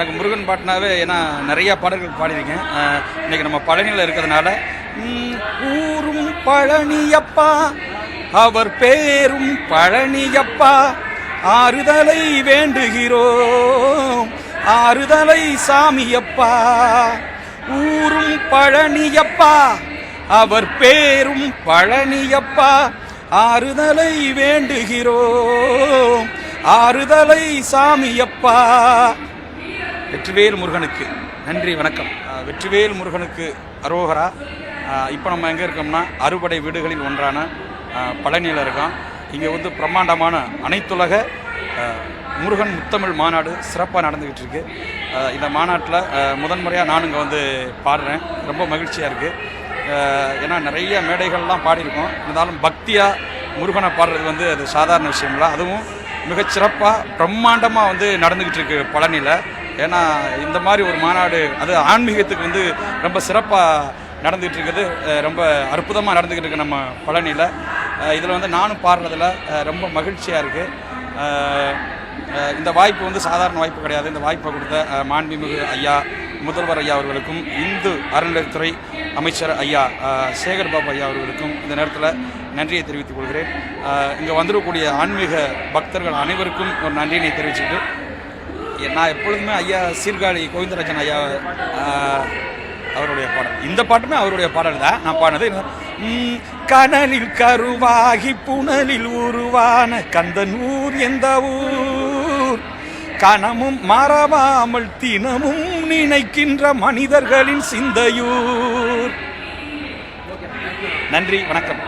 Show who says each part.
Speaker 1: எனக்கு முருகன் பாட்டினாவே ஏன்னா நிறையா பாடல்கள் பாடியிருக்கேன். இன்றைக்கி நம்ம பழனியில் இருக்கிறதுனால ஊரும் பழனியப்பா அவர் பேரும் பழனியப்பா ஆறுதலை வேண்டுகிறோம் ஆறுதலை சாமியப்பா. ஊரும் பழனியப்பா அவர் பேரும் பழனியப்பா ஆறுதலை வேண்டுகிறோம் ஆறுதலை சாமியப்பா. வெற்றிவேல் முருகனுக்கு நன்றி, வணக்கம். வெற்றிவேல் முருகனுக்கு அரோகரா. இப்போ நம்ம எங்கே இருக்கோம்னா அறுபடை வீடுகளில் ஒன்றான பழனியில் இருக்கோம். இங்கே வந்து பிரம்மாண்டமான அனைத்துலக முருகன் முத்தமிழ் மாநாடு சிறப்பாக நடந்துக்கிட்டு இருக்கு. இந்த மாநாட்டில் முதன்முறையாக நான் இங்கே வந்து பாடுறேன். ரொம்ப மகிழ்ச்சியாக இருக்குது. ஏன்னா நிறைய மேடைகள்லாம் பாடியிருக்கோம். இருந்தாலும் பக்தியாக முருகனை பாடுறது வந்து அது சாதாரண விஷயம் இல்லை. அதுவும் மிகச்சிறப்பாக பிரம்மாண்டமாக வந்து நடந்துக்கிட்டு இருக்கு பழனியில். ஏன்னா இந்த மாதிரி ஒரு மாநாடு அது ஆன்மீகத்துக்கு வந்து ரொம்ப சிறப்பாக நடந்துகிட்டு இருக்குது. ரொம்ப அற்புதமாக நடந்துக்கிட்டு இருக்கு நம்ம பழனியில். இதில் வந்து நானும் பாடுறதில் ரொம்ப மகிழ்ச்சியாக இருக்குது. இந்த வாய்ப்பு வந்து சாதாரண வாய்ப்பு கிடையாது. இந்த வாய்ப்பை கொடுத்த மாண்புமிகு ஐயா முதல்வர் ஐயா அவர்களுக்கும் இந்து அறநிலையத்துறை அமைச்சர் ஐயா சேகர் பாபு ஐயா அவர்களுக்கும் இந்த நேரத்தில் நன்றியை தெரிவித்துக் கொள்கிறேன். இங்கே வந்துடக்கூடிய ஆன்மீக பக்தர்கள் அனைவருக்கும் ஒரு நன்றியினை தெரிவிச்சுக்கிட்டு நான் எப்பொழுதுமே ஐயா சீர்காழி கோவிந்தராஜன் ஐயா அவருடைய பாடல், இந்த பாட்டுமே அவருடைய பாடல் தான் நான் பாடினது. கனலில் கருவாகி புனலில் உருவான கந்தன் ஊர் எந்த ஊர் கணமும் மறவாமல் தினமும் நினைக்கின்ற மனிதர்களின் சிந்தையூர். நன்றி, வணக்கம்.